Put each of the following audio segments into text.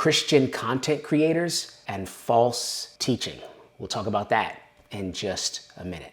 Christian content creators and false teaching. We'll talk about that in just a minute.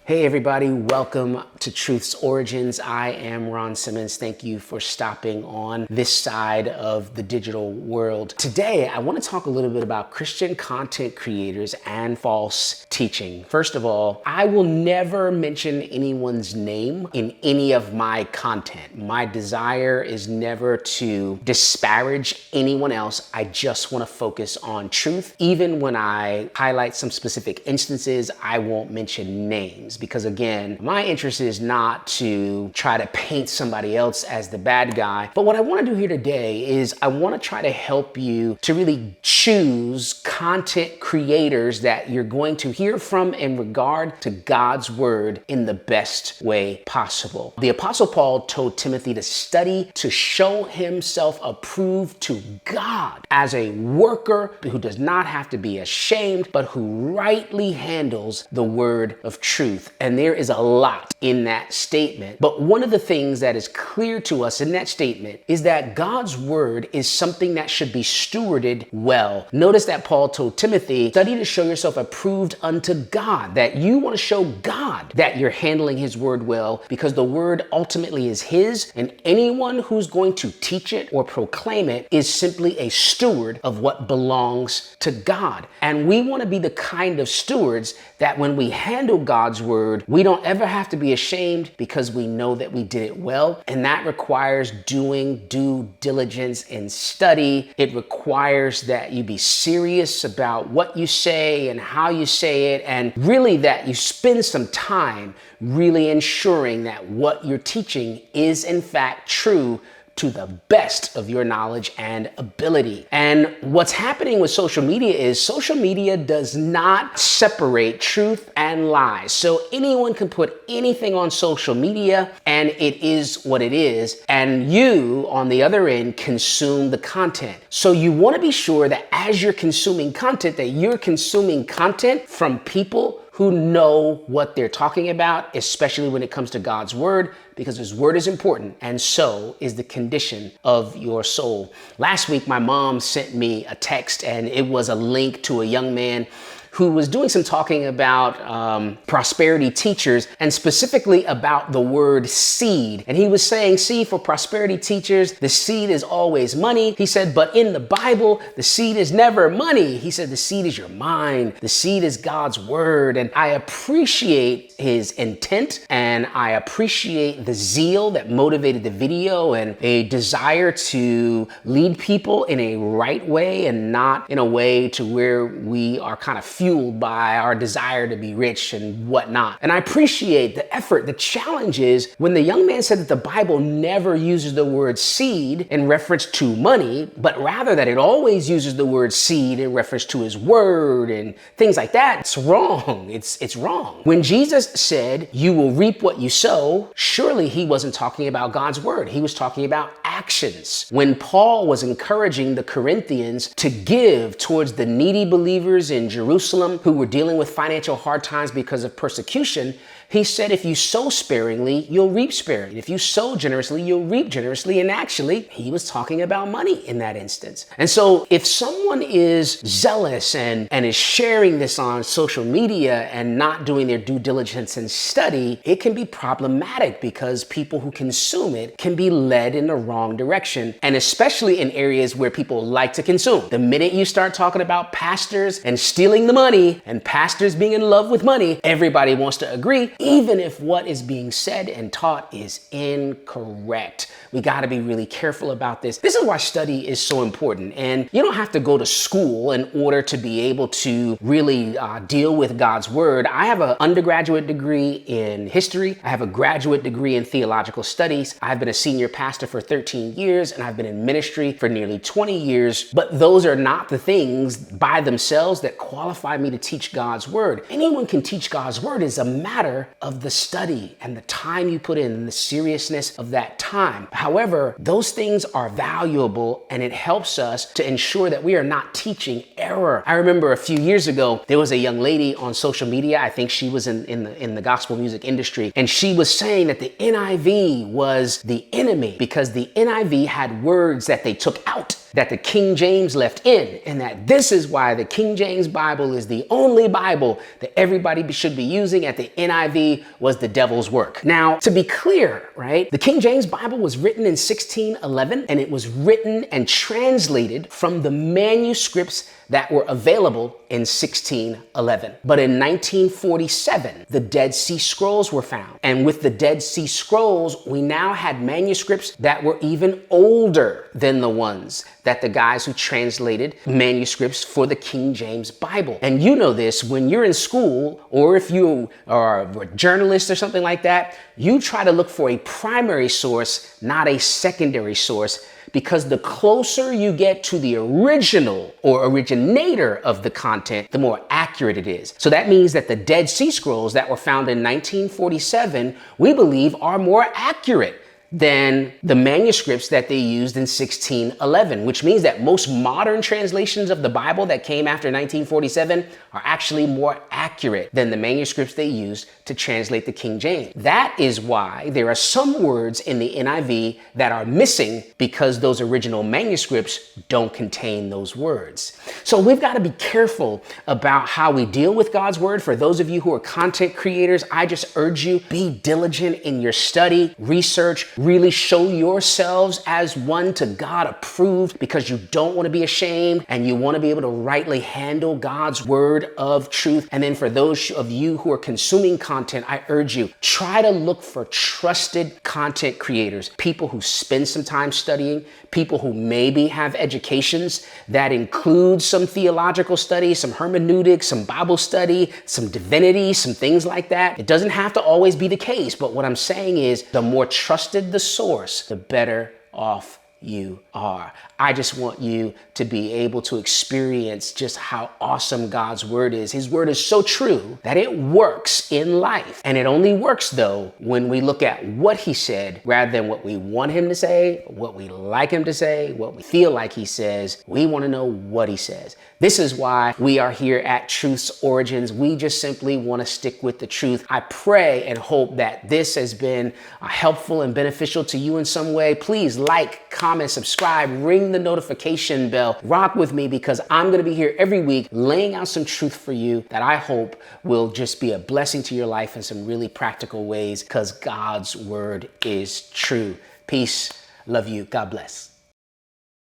Hey everybody, welcome to Truth's Origins. I am Ron Simmons. Thank you for stopping on this side of the digital world. Today, I want to talk a little bit about Christian content creators and false teaching. First of all, I will never mention anyone's name in any of my content. My desire is never to disparage anyone else. I just want to focus on truth. Even when I highlight some specific instances, I won't mention names. Because again, my interest is not to try to paint somebody else as the bad guy. But what I want to do here today is I want to try to help you to really choose content creators that you're going to hear from in regard to God's word in the best way possible. The Apostle Paul told Timothy to study to show himself approved to God as a worker who does not have to be ashamed, but who rightly handles the word of truth. And there is a lot in that statement. But one of the things that is clear to us in that statement is that God's word is something that should be stewarded well. Notice that Paul told Timothy, study to show yourself approved unto God, that you want to show God that you're handling his word well, because the word ultimately is his, and anyone who's going to teach it or proclaim it is simply a steward of what belongs to God. And we want to be the kind of stewards that when we handle God's word, we don't ever have to be ashamed because we know that we did it well. And that requires doing due diligence and study. It requires that you be serious about what you say and how you say it, and really that you spend some time really ensuring that what you're teaching is in fact true to the best of your knowledge and ability. And what's happening with social media is social media does not separate truth and lies. So anyone can put anything on social media and it is what it is. And you, on the other end, consume the content. So you want to be sure that as you're consuming content, that you're consuming content from people who know what they're talking about, especially when it comes to God's word, because his word is important, and so is the condition of your soul. Last week, my mom sent me a text, and it was a link to a young man who was doing some talking about prosperity teachers, and specifically about the word seed. And he was saying, see, for prosperity teachers, the seed is always money. He said, but in the Bible, the seed is never money. He said, the seed is your mind. The seed is God's word. And I appreciate his intent, and I appreciate the zeal that motivated the video, and a desire to lead people in a right way and not in a way to where we are kind of fueled by our desire to be rich and whatnot. And I appreciate the effort. The challenge is when the young man said that the Bible never uses the word seed in reference to money, but rather that it always uses the word seed in reference to his word and things like that. It's wrong. It's wrong. When Jesus said, you will reap what you sow, surely he wasn't talking about God's word. He was talking about actions. When Paul was encouraging the Corinthians to give towards the needy believers in Jerusalem who were dealing with financial hard times because of persecution, he said, if you sow sparingly, you'll reap sparingly. If you sow generously, you'll reap generously. And actually, he was talking about money in that instance. And so if someone is zealous and is sharing this on social media and not doing their due diligence and study, it can be problematic because people who consume it can be led in the wrong direction. And especially in areas where people like to consume. The minute you start talking about pastors and stealing the money and pastors being in love with money, everybody wants to agree, even if what is being said and taught is incorrect. We got to be really careful about this. This is why study is so important. And you don't have to go to school in order to be able to really deal with God's word. I have an undergraduate degree in history. I have a graduate degree in theological studies. I've been a senior pastor for 13 years, and I've been in ministry for nearly 20 years. But those are not the things by themselves that qualify me to teach God's word. Anyone can teach God's word. It's a matter matter of the study and the time you put in and the seriousness of that time. However, those things are valuable, and it helps us to ensure that we are not teaching error. I remember a few years ago, there was a young lady on social media. I think she was in the gospel music industry, and she was saying that the NIV was the enemy because the NIV had words that they took out that the King James left in, and that this is why the King James Bible is the only Bible that everybody should be using, at the NIV was the devil's work. Now, to be clear, right, the King James Bible was written in 1611, and it was written and translated from the manuscripts that were available in 1611. But in 1947, the Dead Sea Scrolls were found. And with the Dead Sea Scrolls, we now had manuscripts that were even older than the ones that the guys who translated manuscripts for the King James Bible. And you know this, when you're in school, or if you are a journalist or something like that, you try to look for a primary source, not a secondary source, because the closer you get to the original or originator of the content, the more accurate it is. So that means that the Dead Sea Scrolls that were found in 1947, we believe are more accurate than the manuscripts that they used in 1611, which means that most modern translations of the Bible that came after 1947 are actually more accurate than the manuscripts they used to translate the King James. That is why there are some words in the NIV that are missing, because those original manuscripts don't contain those words. So we've got to be careful about how we deal with God's word. For those of you who are content creators, I just urge you, be diligent in your study, research, really show yourselves as one to God approved, because you don't want to be ashamed and you want to be able to rightly handle God's word of truth. And then for those of you who are consuming content, I urge you, try to look for trusted content creators, people who spend some time studying, people who maybe have educations that include some theological studies, some hermeneutics, some Bible study, some divinity, some things like that. It doesn't have to always be the case, but what I'm saying is the more trusted the source, the better off you are. I just want you to be able to experience just how awesome God's word is. His word is so true that it works in life. And it only works, though, when we look at what he said rather than what we want him to say, what we like him to say, what we feel like he says. We want to know what he says. This is why we are here at Truth's Origins. We just simply want to stick with the truth. I pray and hope that this has been helpful and beneficial to you in some way. Please like, comment, subscribe, ring the notification bell. Rock with me, because I'm going to be here every week laying out some truth for you that I hope will just be a blessing to your life in some really practical ways, because God's word is true. Peace. Love you. God bless.